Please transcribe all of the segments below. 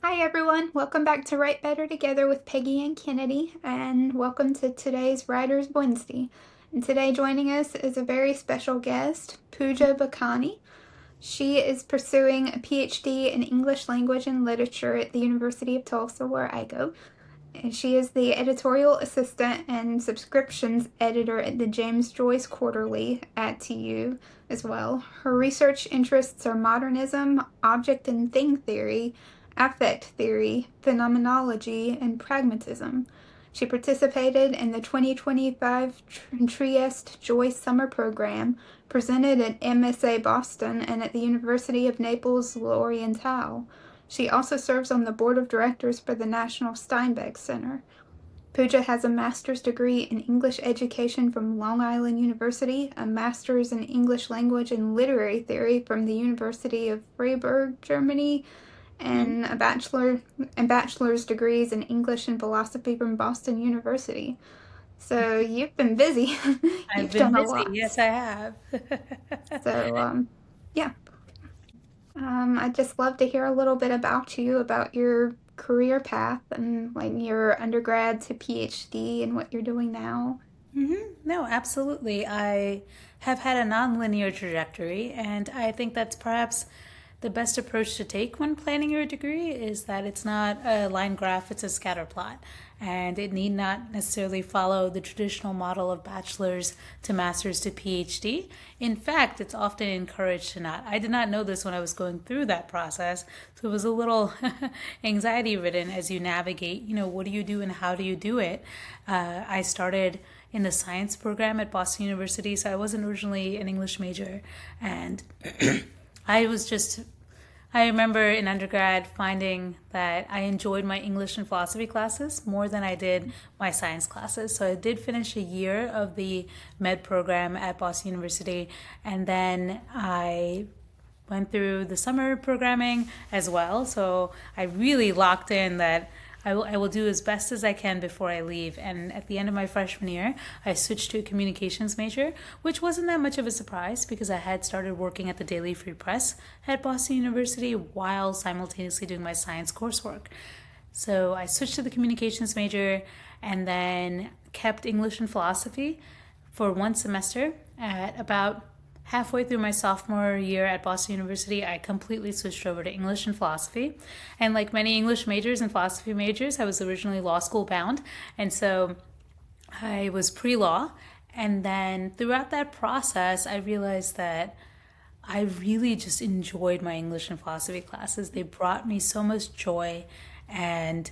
Hi everyone, welcome back to Write Better Together with Peggy and Kennedy, and welcome to today's Writers Wednesday. And today joining us is a very special guest, Pooja Bachani. She is pursuing a PhD in English Language and Literature at the University of Tulsa, where I go. And she is the editorial assistant and subscriptions editor at the James Joyce Quarterly at TU as well. Her research interests are modernism, object and thing theory, affect theory, phenomenology, and pragmatism. She participated in the 2025 Trieste Joyce Summer Program, presented at MSA Boston and at the University of Naples L'Orientale. She also serves on the board of directors for the National Steinbeck Center. Pooja has a master's degree in English education from Long Island University, a master's in English language and literary theory from the University of Freiburg, Germany, and a bachelor's degrees in English and philosophy from Boston University. So you've been busy. I've You've been done a busy. lot. Yes, I have. So yeah. I'd just love to hear a little bit about you, about your career path and like your undergrad to PhD and what you're doing now. No, absolutely. I have had a non-linear trajectory, and I think that's perhaps the best approach to take when planning your degree is that it's not a line graph, it's a scatter plot. And it need not necessarily follow the traditional model of bachelor's to master's to PhD. In fact, it's often encouraged to not. I did not know this when I was going through that process, so it was a little anxiety ridden as you navigate, what do you do and how do you do it? I started in the science program at Boston University, so I wasn't originally an English major. And I was just, I remember in undergrad finding that I enjoyed my English and philosophy classes more than I did my science classes. So I did finish a year of the med program at Boston University, and then I went through the summer programming as well. So I really locked in that I will do as best as I can before I leave. And at the end of my freshman year, I switched to a communications major, which wasn't that much of a surprise because I had started working at the Daily Free Press at Boston University while simultaneously doing my science coursework. So I switched to the communications major and then kept English and philosophy for one semester. At about halfway through my sophomore year at Boston University, I completely switched over to English and philosophy. And like many English majors and philosophy majors, I was originally law school bound. And so I was pre law. And then throughout that process, I realized that I really just enjoyed my English and philosophy classes. They brought me so much joy, and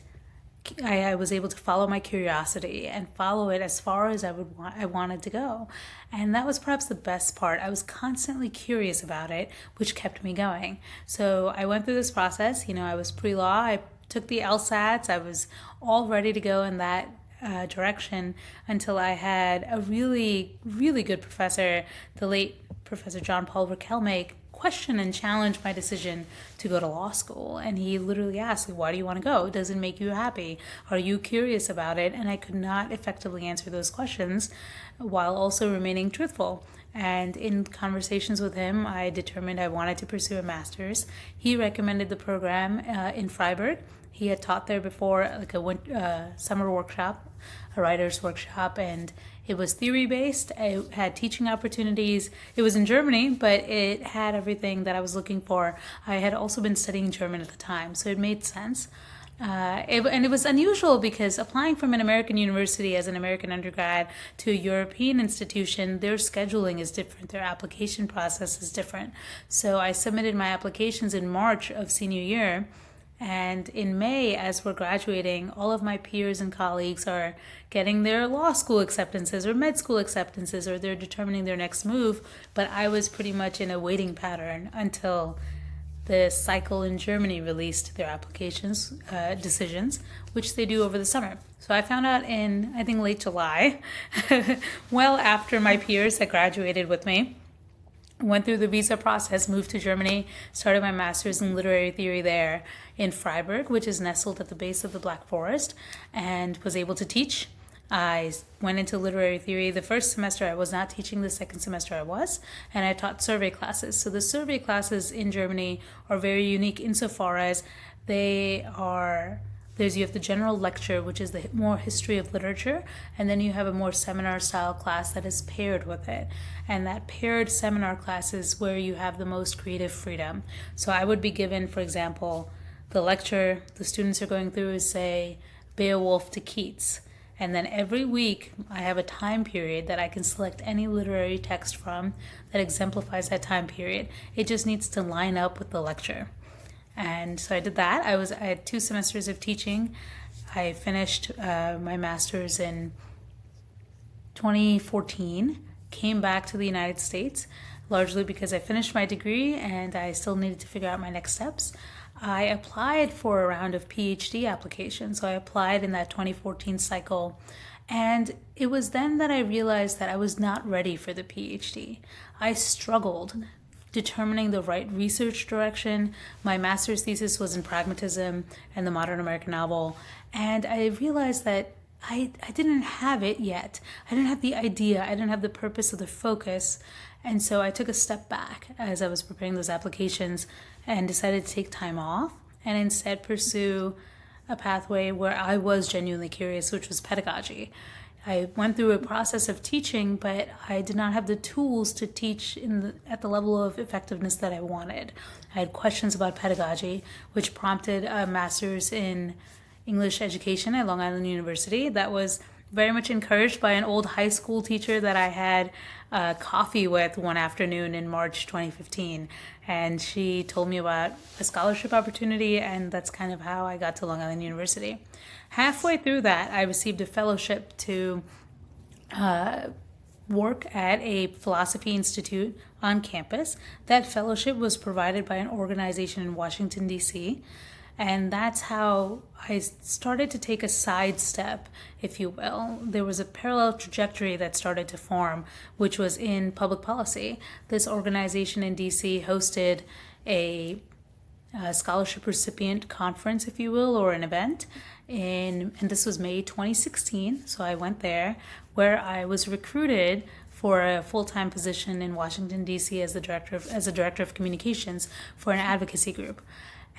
I was able to follow my curiosity and follow it as far as I wanted to go. And that was perhaps the best part. I was constantly curious about it, which kept me going. So I went through this process. I was pre-law. I took the LSATs. I was all ready to go in that direction until I had a really, really good professor, the late Professor John Paul Raquelme, question and challenge my decision to go to law school. And he literally asked, why do you want to go? Does it make you happy? Are you curious about it? And I could not effectively answer those questions while also remaining truthful. And in conversations with him, I determined I wanted to pursue a master's. He recommended the program in Freiburg. He had taught there before, like a summer workshop, a writer's workshop, and it was theory based. It had teaching opportunities. It was in Germany, but it had everything that I was looking for. I had also been studying German at the time, so it made sense. And it was unusual because applying from an American university as an American undergrad to a European institution, their scheduling is different, their application process is different. So I submitted my applications in March of senior year. And in May, as we're graduating, all of my peers and colleagues are getting their law school acceptances or med school acceptances, or they're determining their next move. But I was pretty much in a waiting pattern until the cycle in Germany released their applications decisions, which they do over the summer. So I found out in, I think, late July, well after my peers had graduated with me. Went through the visa process, moved to Germany, started my master's in literary theory there in Freiburg, which is nestled at the base of the Black Forest, and was able to teach. I went into literary theory. The first semester I was not teaching, the second semester I was, and I taught survey classes. So the survey classes in Germany are very unique insofar as They are you have the general lecture, which is the more history of literature, and then you have a more seminar style class that is paired with it. And that paired seminar class is where you have the most creative freedom. So I would be given, for example, the lecture the students are going through is, say, Beowulf to Keats. And then every week I have a time period that I can select any literary text from that exemplifies that time period. It just needs to line up with the lecture. And so I did that. I had 2 semesters of teaching. I finished my master's in 2014, came back to the United States, largely because I finished my degree and I still needed to figure out my next steps. I applied for a round of PhD applications. So I applied in that 2014 cycle. And it was then that I realized that I was not ready for the PhD. I struggled determining the right research direction. My master's thesis was in pragmatism and the modern American novel. And I realized that I didn't have it yet. I didn't have the idea. I didn't have the purpose or the focus. And so I took a step back as I was preparing those applications and decided to take time off and instead pursue a pathway where I was genuinely curious, which was pedagogy. I went through a process of teaching, but I did not have the tools to teach at the level of effectiveness that I wanted. I had questions about pedagogy, which prompted a master's in English education at Long Island University that was very much encouraged by an old high school teacher that I had coffee with one afternoon in March 2015. And she told me about a scholarship opportunity, and that's kind of how I got to Long Island University. Halfway through that, I received a fellowship to work at a philosophy institute on campus. That fellowship was provided by an organization in Washington, D.C., and that's how I started to take a sidestep, if you will. There was a parallel trajectory that started to form, which was in public policy. This organization in DC hosted a scholarship recipient conference, if you will, or an event. And this was May 2016, so I went there, where I was recruited for a full-time position in Washington, D.C. as a director of communications for an advocacy group.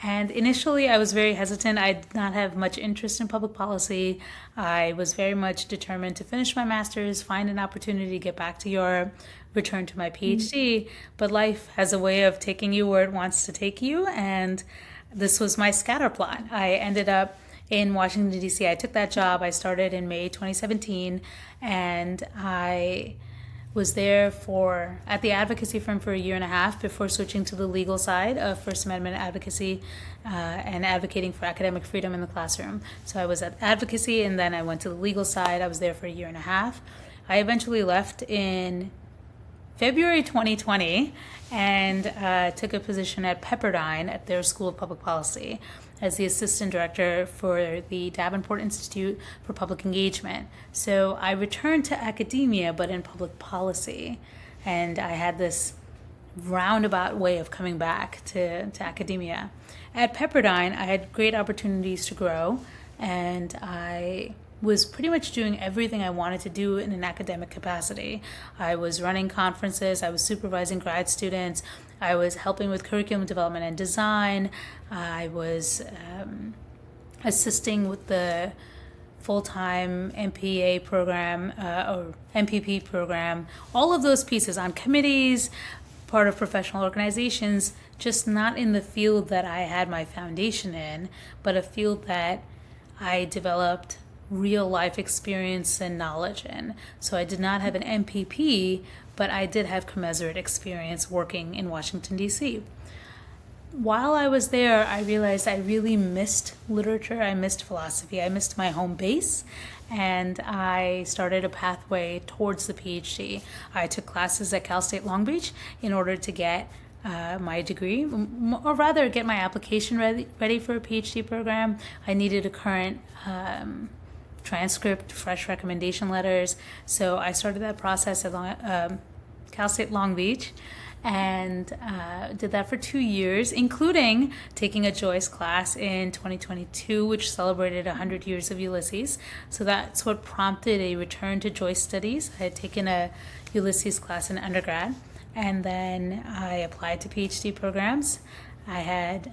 And initially, I was very hesitant. I did not have much interest in public policy. I was very much determined to finish my master's, find an opportunity to get back to Europe, return to my PhD. But life has a way of taking you where it wants to take you, and this was my scatter plot. I ended up in Washington, D.C. I took that job. I started in May 2017, and I was there at the advocacy firm for a year and a half before switching to the legal side of First Amendment advocacy and advocating for academic freedom in the classroom. So I was at advocacy, and then I went to the legal side. I was there for a year and a half. I eventually left in February 2020 and took a position at Pepperdine at their School of Public Policy as the assistant director for the Davenport Institute for Public Engagement. So I returned to academia, but in public policy. And I had this roundabout way of coming back to academia. At Pepperdine, I had great opportunities to grow, and I was pretty much doing everything I wanted to do in an academic capacity. I was running conferences, I was supervising grad students, I was helping with curriculum development and design, I was assisting with the full-time MPA program or MPP program, all of those pieces on committees, part of professional organizations, just not in the field that I had my foundation in, but a field that I developed real life experience and knowledge in. So I did not have an MPP, but I did have commensurate experience working in Washington, D.C. While I was there, I realized I really missed literature, I missed philosophy, I missed my home base, and I started a pathway towards the PhD. I took classes at Cal State Long Beach in order to get my degree, or rather get my application ready for a PhD program. I needed a current transcript, fresh recommendation letters. So I started that process at Cal State Long Beach and did that for 2 years, including taking a Joyce class in 2022, which celebrated 100 years of Ulysses. So that's what prompted a return to Joyce studies. I had taken a Ulysses class in undergrad, and then I applied to PhD programs. I had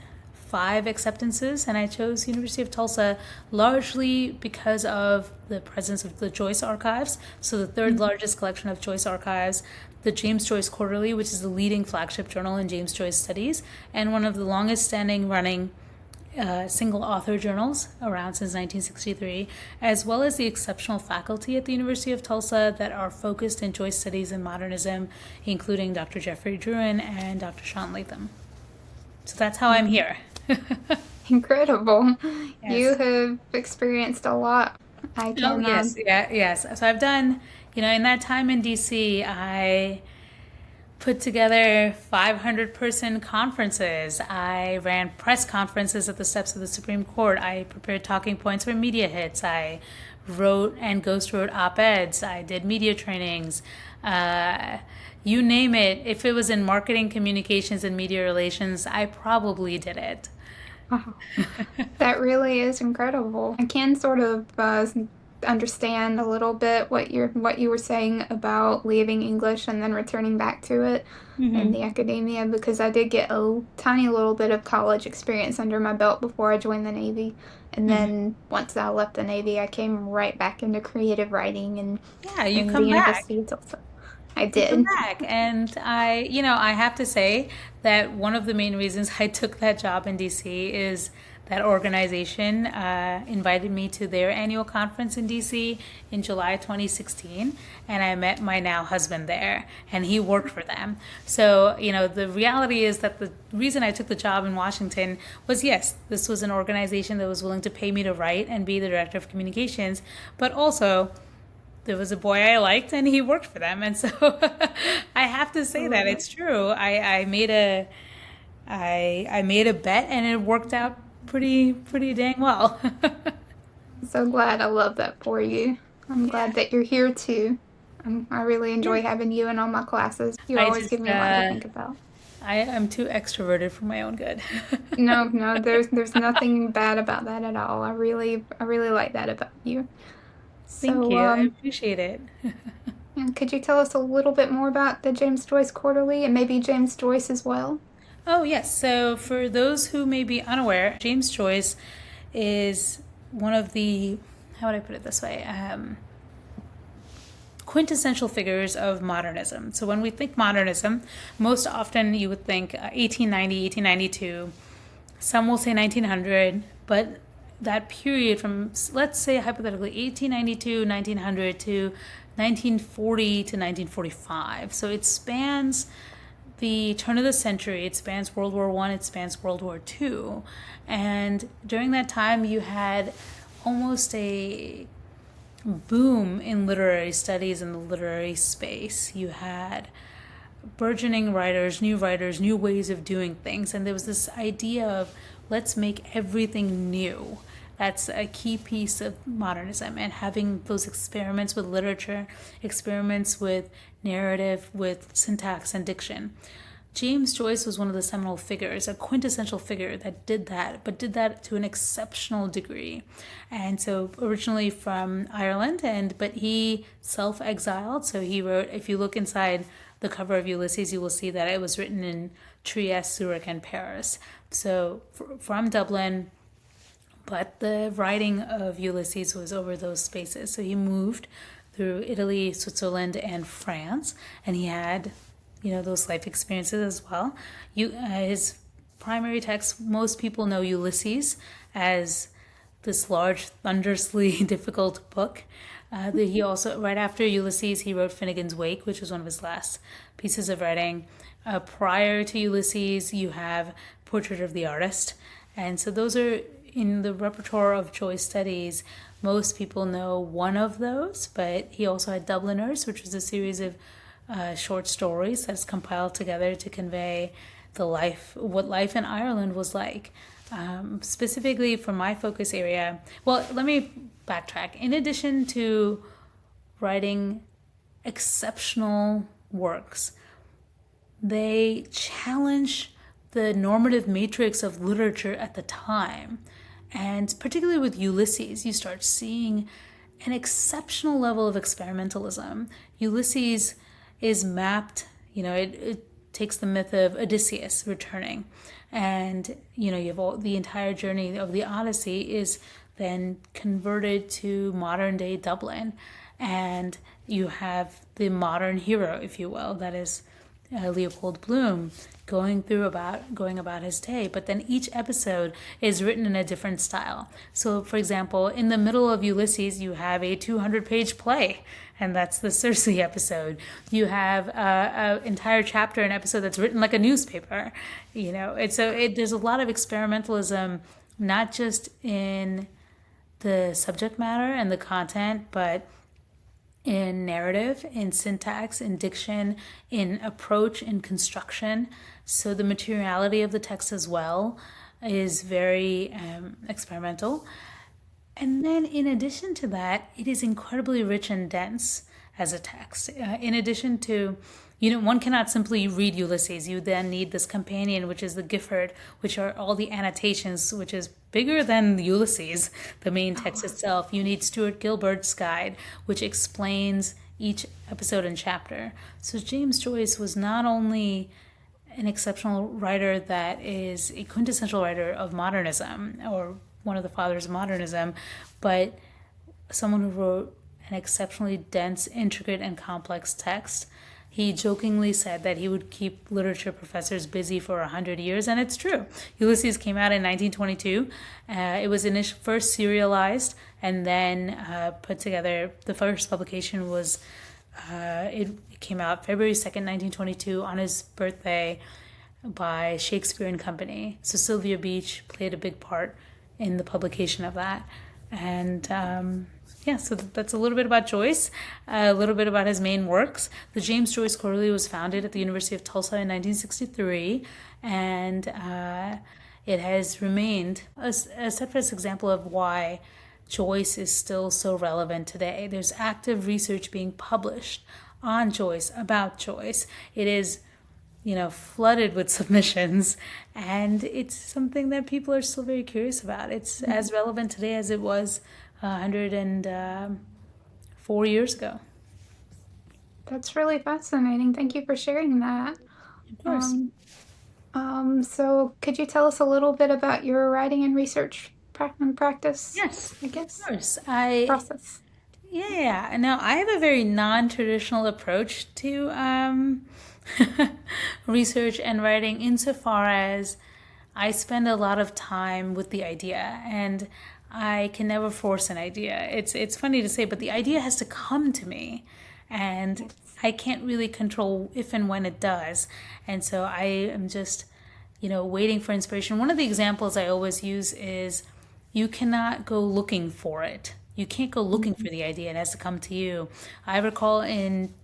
5 acceptances, and I chose University of Tulsa largely because of the presence of the Joyce archives. So the third largest collection of Joyce archives, the James Joyce Quarterly, which is the leading flagship journal in James Joyce studies, and one of the longest standing running single author journals around since 1963, as well as the exceptional faculty at the University of Tulsa that are focused in Joyce studies and modernism, including Dr. Jeffrey Druin and Dr. Sean Latham. So that's how I'm here. Incredible. You Yes. have experienced a lot. I Oh, can, yes. Yeah, yes. So I've done, in that time in DC, I put together 500-person conferences. I ran press conferences at the steps of the Supreme Court. I prepared talking points for media hits. I wrote and ghost wrote op-eds. I did media trainings. You name it. If it was in marketing, communications, and media relations, I probably did it. wow, that really is incredible. I can sort of understand a little bit what you were saying about leaving English and then returning back to it in the academia because I did get a tiny little bit of college experience under my belt before I joined the Navy. And then once I left the Navy, I came right back into creative writing and Yeah, you in the come back. University of Tulsa. I You come did. back. And I have to say that one of the main reasons I took that job in DC is that organization invited me to their annual conference in DC in July 2016. And I met my now husband there, and he worked for them. So, the reality is that the reason I took the job in Washington was yes, this was an organization that was willing to pay me to write and be the director of communications, but also there was a boy I liked and he worked for them. And so I have to I say that love it. it's true. I made a bet and it worked out pretty dang well. I'm so glad. I love that for you. I'm Yeah. glad that you're here too. I really Yeah. enjoy having you in all my classes. You I always give just me a lot to think about. I'm too extroverted for my own good. No, no, there's nothing bad about that at all. I really like that about you. Thank So, you. I appreciate it. and could you tell us a little bit more about the James Joyce Quarterly and maybe James Joyce as well? Oh, yes. So, for those who may be unaware, James Joyce is one of the, how would I put it this way? Quintessential figures of modernism. So, when we think modernism, most often you would think 1890, 1892. Some will say 1900, but that period from, let's say hypothetically, 1892, 1900 to 1940 to 1945. So it spans the turn of the century. It spans World War I, it spans World War II. And during that time, you had almost a boom in literary studies in the literary space. You had burgeoning writers, new ways of doing things. And there was this idea of let's make everything new. That's a key piece of modernism, and having those experiments with literature, experiments with narrative, with syntax and diction. James Joyce was one of the seminal figures, a quintessential figure that did that, but did that to an exceptional degree. And so originally from Ireland, but he self-exiled. So he wrote, if you look inside the cover of Ulysses, you will see that it was written in Trieste, Zurich, and Paris. So from Dublin, but the writing of Ulysses was over those spaces. So he moved through Italy, Switzerland, and France, and he had, those life experiences as well. His primary text, most people know Ulysses as this large, thunderously difficult book. He also, right after Ulysses, he wrote Finnegan's Wake, which was one of his last pieces of writing. Prior to Ulysses, you have Portrait of the Artist. And so those are in the repertoire of Joyce studies. Most people know one of those, but he also had Dubliners, which was a series of short stories that's compiled together to convey what life in Ireland was like. Specifically for my focus area, well, let me backtrack. In addition to writing exceptional works, they challenge the normative matrix of literature at the time. And particularly with Ulysses, you start seeing an exceptional level of experimentalism. Ulysses is mapped, it takes the myth of Odysseus returning, and you have the entire journey of the Odyssey is then converted to modern day Dublin, and you have the modern hero, if you will, that is Leopold Bloom going about his day. But then each episode is written in a different style. So, for example, in the middle of Ulysses, you have a 200-page play, and that's the Circe episode. You have an entire chapter, an episode that's written like a newspaper. There's a lot of experimentalism, not just in the subject matter and the content, but in narrative, in syntax, in diction, in approach, in construction. So the materiality of the text as well is very experimental. And then in addition to that, it is incredibly rich and dense as a text. In addition to, one cannot simply read Ulysses. You then need this companion, which is the Gifford, which are all the annotations, which is bigger than Ulysses, the main text itself. You need Stuart Gilbert's guide, which explains each episode and chapter. So James Joyce was not only an exceptional writer that is a quintessential writer of modernism, or one of the fathers of modernism, but someone who wrote an exceptionally dense, intricate, and complex text. He jokingly said that he would keep literature professors busy for 100 years, and it's true. Ulysses came out in 1922. It was first serialized and then put together. The first publication was, it came out February 2nd, 1922, on his birthday by Shakespeare and Company. So Sylvia Beach played a big part in the publication of that. And so that's a little bit about Joyce, a little bit about his main works. The James Joyce Quarterly was founded at the University of Tulsa in 1963, and it has remained a steadfast example of why Joyce is still so relevant today. There's active research being published on Joyce, about Joyce. It is flooded with submissions, and it's something that people are still very curious about. It's as relevant today as it was 104 years ago. That's really fascinating. Thank you for sharing that. Of course. So could you tell us a little bit about your writing and research practice? Yes, I guess. of course. Process. Yeah. Now, I have a very non-traditional approach to research and writing, insofar as I spend a lot of time with the idea, and I can never force an idea. It's funny to say, but the idea has to come to me, and I can't really control if and when it does. And so I am just, waiting for inspiration. One of the examples I always use is, you cannot go looking for it. You can't go looking for the idea. It has to come to you. I recall in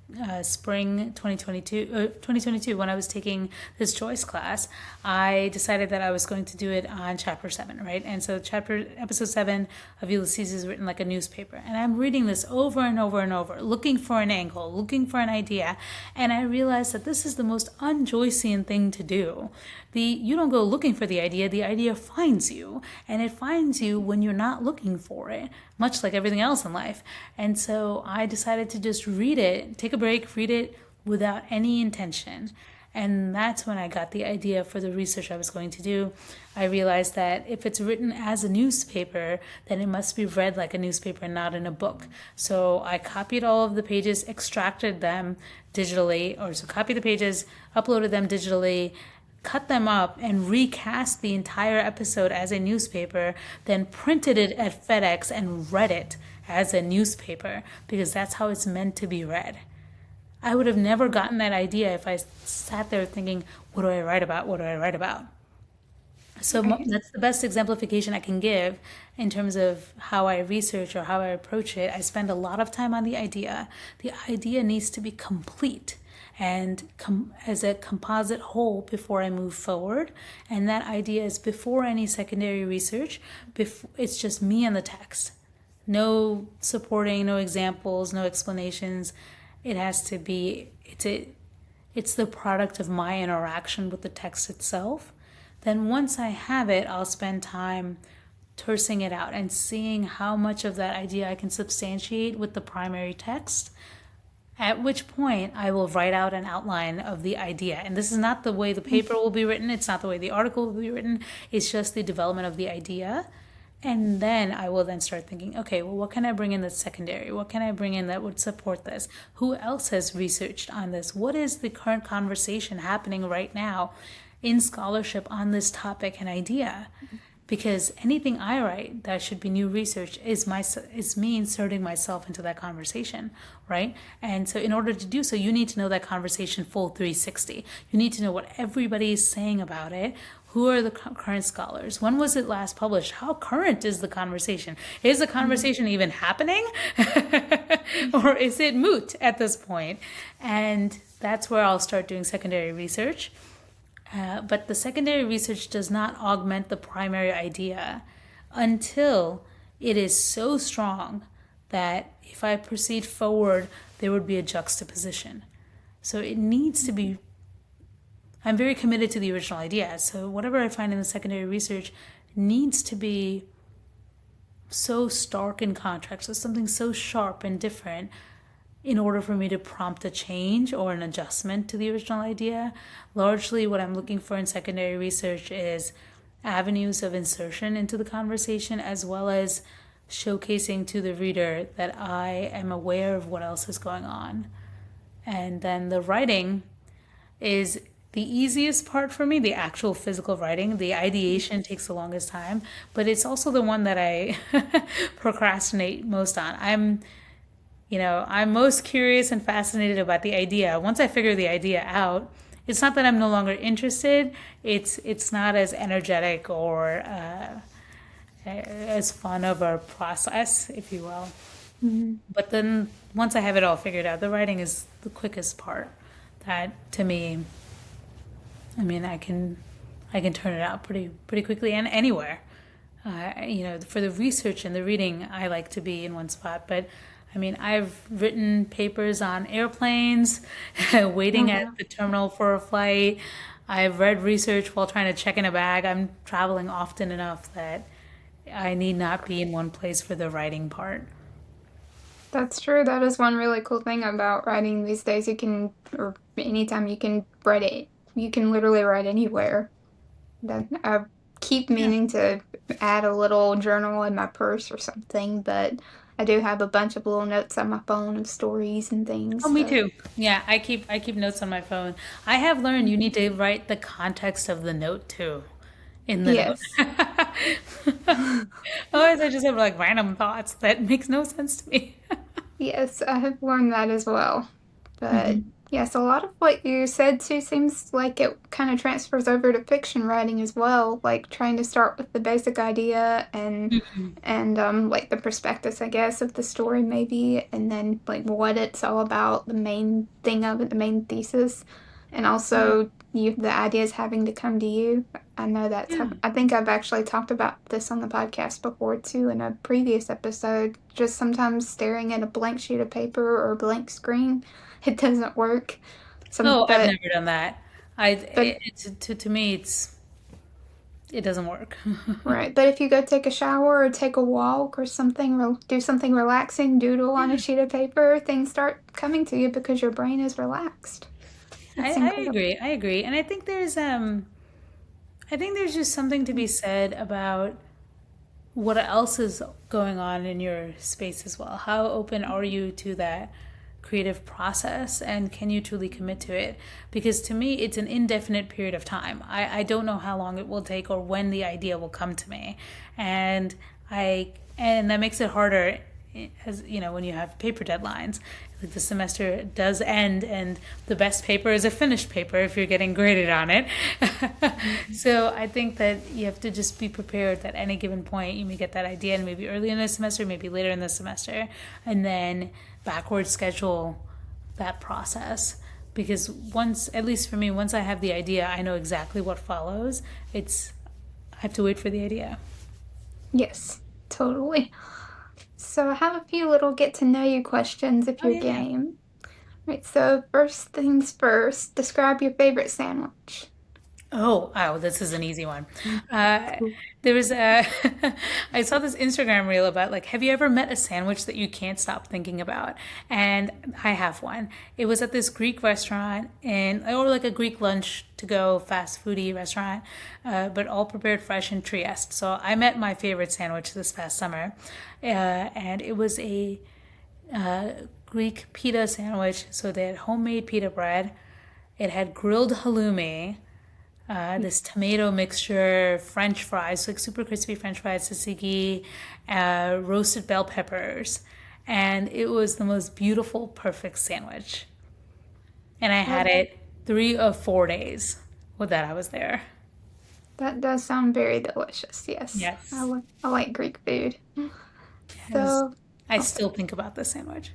spring 2022, when I was taking this Joyce class, I decided that I was going to do it on chapter 7, right? And so episode 7 of Ulysses is written like a newspaper. And I'm reading this over and over and over, looking for an angle, looking for an idea. And I realized that this is the most un-Joycean thing to do. You don't go looking for the idea finds you. And it finds you when you're not looking for it, much like everything else in life. And so I decided to just read it, take a break, read it without any intention. And that's when I got the idea for the research I was going to do. I realized that if it's written as a newspaper, then it must be read like a newspaper, not in a book. So I copied all of the pages, extracted them digitally, copied the pages, uploaded them digitally, cut them up, and recast the entire episode as a newspaper, then printed it at FedEx and read it as a newspaper, because that's how it's meant to be read. I would have never gotten that idea if I sat there thinking, what do I write about? What do I write about? So that's the best exemplification I can give in terms of how I research or how I approach it. I spend a lot of time on the idea. The idea needs to be complete and as a composite whole before I move forward. And that idea is before any secondary research. It's just me and the text. No supporting, no examples, no explanations. It has to be, it's the product of my interaction with the text itself. Then once I have it, I'll spend time tersing it out and seeing how much of that idea I can substantiate with the primary text, At which point I will write out an outline of the idea. And this is not the way the paper will be written, it's not the way the article will be written, it's just the development of the idea. And then I will then start thinking, okay, well, what can I bring in that's secondary? What can I bring in that would support this? Who else has researched on this? What is the current conversation happening right now in scholarship on this topic and idea? Because anything I write that should be new research is me inserting myself into that conversation, right? And so in order to do so, you need to know that conversation full 360. You need to know what everybody is saying about it. Who are the current scholars? When was it last published? How current is the conversation? Is the conversation even happening? Or is it moot at this point? And that's where I'll start doing secondary research. But the secondary research does not augment the primary idea until it is so strong that if I proceed forward, there would be a juxtaposition. So it needs to be, I'm very committed to the original idea. So whatever I find in the secondary research needs to be so stark in contrast, so something so sharp and different in order for me to prompt a change or an adjustment to the original idea. Largely, what I'm looking for in secondary research is avenues of insertion into the conversation, as well as showcasing to the reader that I am aware of what else is going on. And then the writing is the easiest part for me, the actual physical writing. The ideation takes the longest time, but it's also the one that I procrastinate most on. I'm most curious and fascinated about the idea. Once I figure the idea out, it's not that I'm no longer interested. It's not as energetic or as fun of a process, if you will. But then once I have it all figured out, the writing is the quickest part. That to me, I can turn it out pretty quickly and anywhere. For the research and the reading, I like to be in one spot, but I've written papers on airplanes, waiting at the terminal for a flight. I've read research while trying to check in a bag. I'm traveling often enough that I need not be in one place for the writing part. That's true. That is one really cool thing about writing these days. Or anytime you can write it, you can literally write anywhere. That I keep Yeah. meaning to add a little journal in my purse or something, but I do have a bunch of little notes on my phone of stories and Oh, things. me So too. Yeah, I keep notes on my phone. I have learned you need to write the context of the note too in the note. yes, Otherwise, I just have like random thoughts that makes no sense to me. yes, I have learned that as well. But yes, a lot of what you said too seems like it kind of transfers over to fiction writing as well, like trying to start with the basic idea and like the prospectus, I guess, of the story maybe, and then like what it's all about, the main thing of it, the main thesis, and Yeah, also the ideas having to come to you. I know yeah. I think I've actually talked about this on the podcast before too in a previous episode. Just sometimes staring at a blank sheet of paper or a blank screen, it doesn't work. Oh, I've But never done that. I but to me it doesn't work. right. But if you go take a shower or take a walk or something, do something relaxing, doodle on a Yeah, sheet of paper, things start coming to you because your brain is relaxed. It's I incredible. agree. I agree, and I think there's just something to be said about what else is going on in your space as well. How open are you to that creative process and can you truly commit to it? Because to me, it's an indefinite period of time. I don't know how long it will take or when the idea will come to me. And and that makes it harder as when you have paper deadlines. Like the semester does end and the best paper is a finished paper if you're getting graded on it. So I think that you have to just be prepared at any given point. You may get that idea and maybe early in the semester, maybe later in the semester, and then backward schedule that process. Because once, at least for me, once I have the idea, I know exactly what follows. I have to wait for the idea. Yes, totally. So I have a few little get to know you questions if Oh, you're yeah. game. Right, so first things first, describe your favorite sandwich. Oh, this is an easy one. Uh, there was a, I saw this Instagram reel about like, have you ever met a sandwich that you can't stop thinking about? And I have one. It was at this Greek restaurant or like a Greek lunch to go fast foodie restaurant, but all prepared fresh in Trieste. So I met my favorite sandwich this past summer, and it was a Greek pita sandwich. So they had homemade pita bread. It had grilled halloumi, this tomato mixture, French fries, like super crispy French fries, tzatziki, roasted bell peppers, and it was the most beautiful, perfect sandwich. And I had That it 3 of 4 days with that I was there. that does sound very delicious. Yes, Yes, I like Greek food. yes. So, I oh, still think about this sandwich.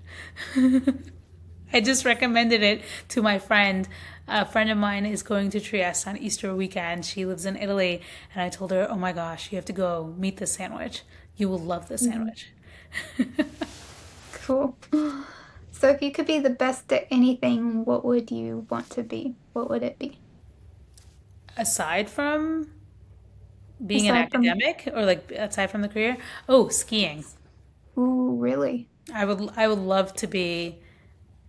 I just recommended it to my friend. A friend of mine is going to Trieste on Easter weekend. She lives in Italy, and I told her, "Oh my gosh, you have to go meet this sandwich. You will love this mhm, sandwich." cool. So, if you could be the best at anything, what would you want to be? What would it be? Aside from being an Aside from, academic, or like aside from the career, oh, skiing. ooh, really? I would love to be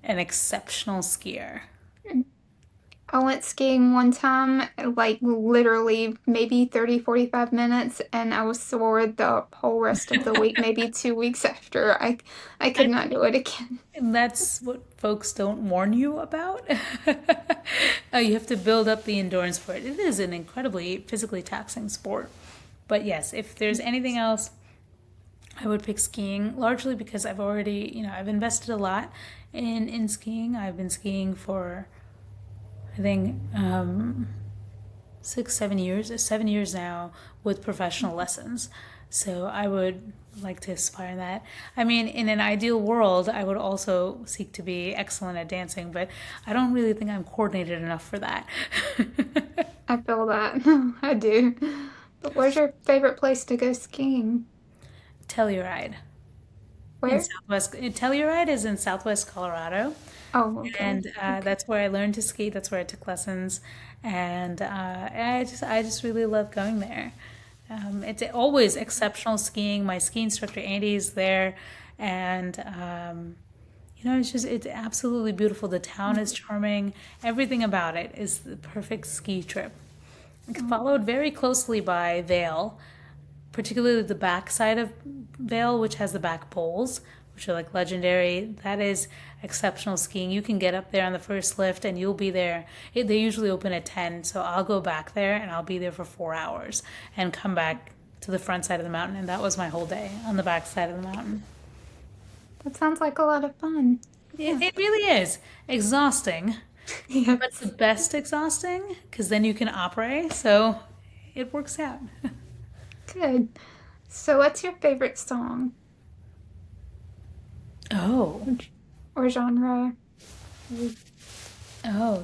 an exceptional skier. I went skiing one time, like literally maybe 30, 45 minutes, and I was sore the whole rest of the week, maybe 2 weeks after. I could I not do it again. And that's what folks don't warn you about. You have to build up the endurance for it. It is an incredibly physically taxing sport. But yes, if there's anything else, I would pick skiing, largely because I've invested a lot in skiing. I've been skiing for, I think, 6, 7 years, 7 years now with professional lessons. So I would like to aspire that. I mean, in an ideal world, I would also seek to be excellent at dancing, but I don't really think I'm coordinated enough for that. I feel that. I do. But where's your favorite place to go skiing? Telluride in Where? Southwest. Telluride is in Southwest Colorado, Oh, okay. and Okay. that's where I learned to ski. That's where I took lessons, and I just really love going there. It's always exceptional skiing. My ski instructor Andy is there, and it's absolutely beautiful. The town is charming. Everything about it is the perfect ski trip. Oh, Followed very closely by Vale, particularly the back side of Vale, which has the back poles, which are like legendary. That is exceptional skiing. You can get up there on the first lift and you'll be there. They usually open at 10, so I'll go back there and I'll be there for 4 hours and come back to the front side of the mountain. And that was my whole day on the back side of the mountain. that sounds like a lot of fun. It, Yeah. it really is exhausting, but the Yes. best exhausting because then you can operate. So it works out. Good. So, what's your favorite song Oh, or genre? oh,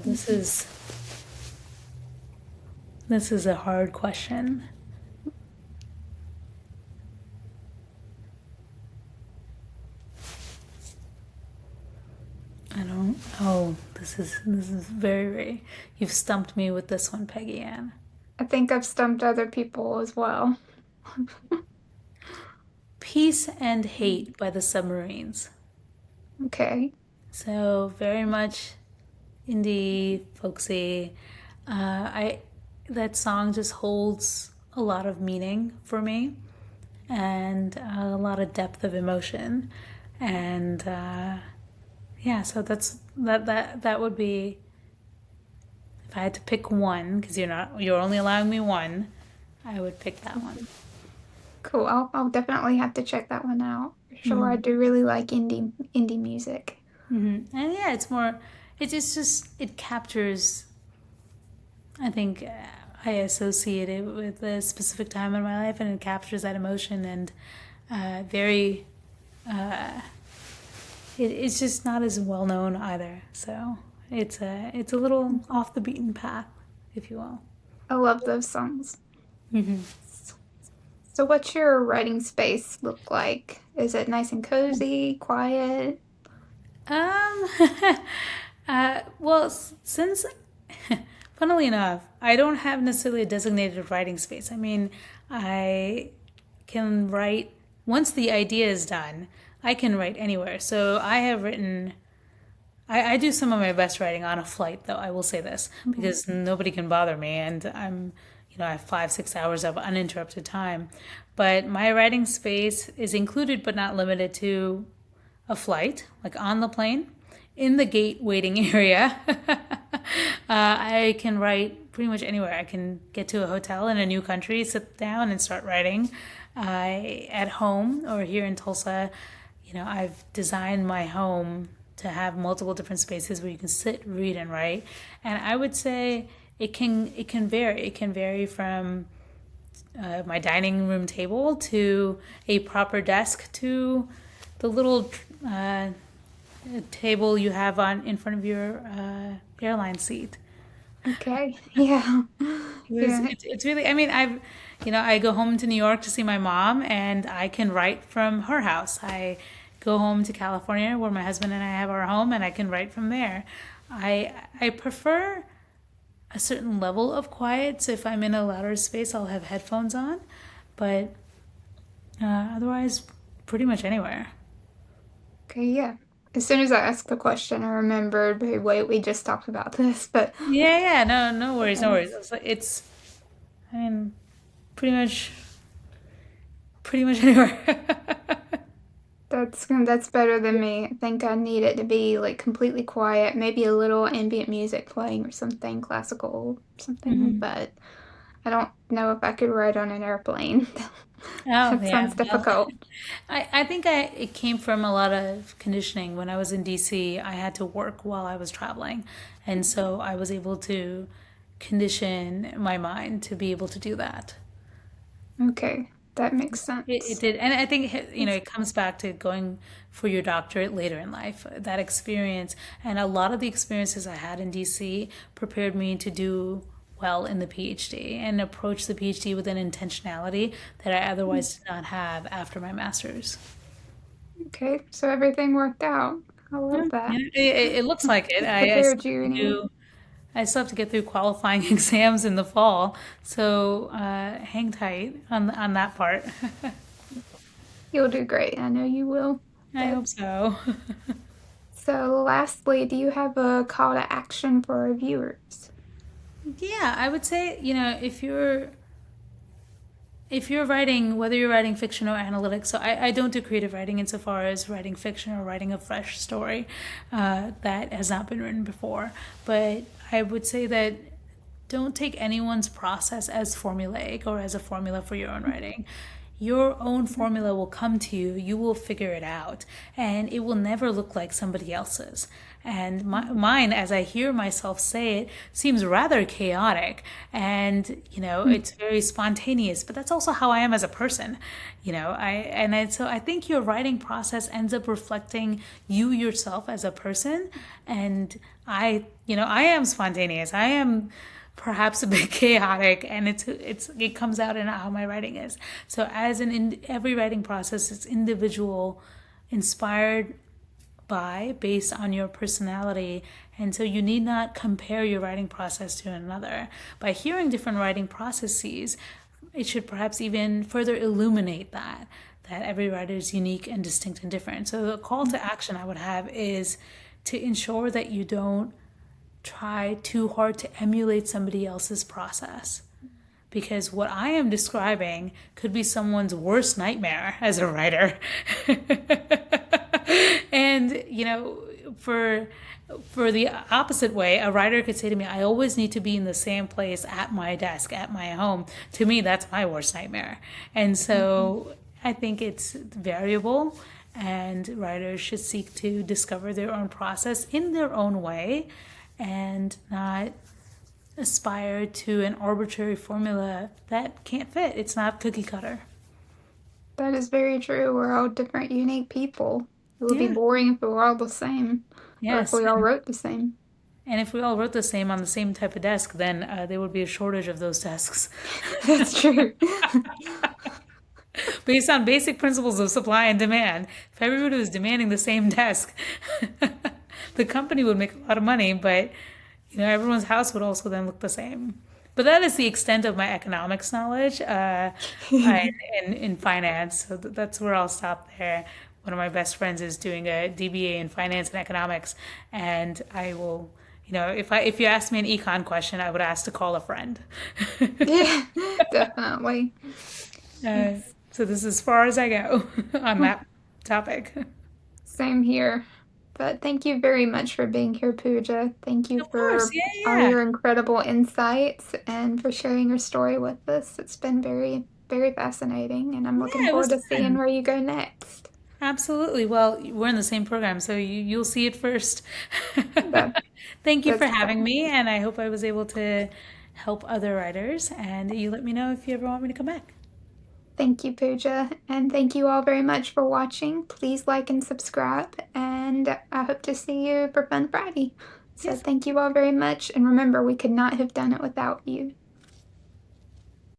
this is a hard question. I don't. Oh, this is very. You've stumped me with this one, Peggy Ann. I think I've stumped other people as well. Peace and Hate by the Submarines. Okay. So very much indie, folksy. I that song just holds a lot of meaning for me and a lot of depth of emotion, and yeah. So that would be if I had to pick one because you're only allowing me one. I would pick that one. Cool. I'll definitely have to check that one out. For sure. I Mm-hmm. do really like indie music. Mm-hmm. And yeah, it's more. It's just it captures. I think I associate it with a specific time in my life, and it captures that emotion and very. Uh, it's just not as well known either, so it's a little off the beaten path, if you will. I love those songs. Mm-hmm. So what's your writing space look like? Is it nice and cozy, quiet? Um, well, since Funnily enough, I don't have necessarily a designated writing space. I mean, I can write, once the idea is done, I can write anywhere. So I have written, I do some of my best writing on a flight, though, I will say this, Mhm. because nobody can bother me and I have 5, 6 hours of uninterrupted time. But my writing space is included but not limited to a flight, like on the plane, in the gate waiting area. I can write pretty much anywhere. I can get to a hotel in a new country, sit down, and start writing. At home or here in Tulsa, I've designed my home to have multiple different spaces where you can sit, read, and write. And I would say it can vary. It can vary from my dining room table to a proper desk to the little table you have on in front of your airline seat. Okay. Yeah. Yeah. It's really, I mean, I go home to New York to see my mom and I can write from her house. I go home to California where my husband and I have our home and I can write from there. I prefer a certain level of quiet. So if I'm in a louder space, I'll have headphones on, but otherwise, pretty much anywhere. Okay. Yeah. As soon as I asked the question, I remembered, hey, wait, we just talked about this, but Yeah, yeah, no, no worries, no um, worries. I mean, pretty much, pretty much anywhere. that's better than me. I think I need it to be like completely quiet, maybe a little ambient music playing or something, classical something, hmm but I don't know if I could ride on an airplane. Oh, That yeah. sounds Well, difficult. I think it came from a lot of conditioning. When I was in DC, I had to work while I was traveling. And so I was able to condition my mind to be able to do that. Okay, that makes It sense. did. And I think, That's, it comes back to going for your doctorate later in life. That experience and a lot of the experiences I had in DC prepared me to do well in the PhD and approach the PhD with an intentionality that I otherwise did not have after my master's. okay, so everything worked out. I Yeah, love that. it looks like it. I still Prepared have you to anyway. I still have to get through qualifying exams in the fall, so hang tight on that part. You'll do great. I know you will. I But hope so. so lastly, do you have a call to action for our viewers? Yeah, I would say, if you're writing, whether you're writing fiction or analytics, so I don't do creative writing insofar as writing fiction or writing a fresh story that has not been written before. But I would say that don't take anyone's process as formulaic or as a formula for your own writing. Your own formula will come to you, you will figure it out, and it will never look like somebody else's. And mine, as I hear myself say it, seems rather chaotic and, it's very spontaneous, but that's also how I am as a person. So I think your writing process ends up reflecting you yourself as a person. And I am spontaneous. I am perhaps a bit chaotic and it comes out in how my writing is. So as in every writing process, it's individual, inspired by, based on your personality. And so you need not compare your writing process to another. By hearing different writing processes, it should perhaps even further illuminate that every writer is unique and distinct and different. So the call to action I would have is to ensure that you don't try too hard to emulate somebody else's process. Because what I am describing could be someone's worst nightmare as a writer. And, for the opposite way, a writer could say to me, I always need to be in the same place at my desk, at my home. To me, that's my worst nightmare. And so I think it's variable, and writers should seek to discover their own process in their own way and not aspire to an arbitrary formula that can't fit. It's not cookie cutter. That is very true. We're all different, unique people. It would be Yeah. boring if we were all the same, or if Yes. we all wrote the same. And if we all wrote the same on the same type of desk, then there would be a shortage of those desks. That's true. Based on basic principles of supply and demand, if everybody was demanding the same desk, the company would make a lot of money, but everyone's house would also then look the same. But that is the extent of my economics knowledge in finance. So that's where I'll stop there. One of my best friends is doing a DBA in finance and economics, and I will, if you ask me an econ question, I would ask to call a friend. Yeah, definitely. So this is as far as I go on that topic. Same here. But thank you very much for being here, Pooja. Thank you Of course, for yeah, all yeah. your incredible insights and for sharing your story with us. It's been very, very fascinating, and I'm looking Yeah, it forward was to seeing fun. where you go next. Absolutely. Well, we're in the same program, so you'll see it first. That, Thank you for that's having me, and I hope I was able to help other writers. And you let me know if you ever want me to come back. Thank you, Pooja. And thank you all very much for watching. Please like and subscribe. And I hope to see you for Fun Friday. So Yes. thank you all very much. And remember, we could not have done it without you.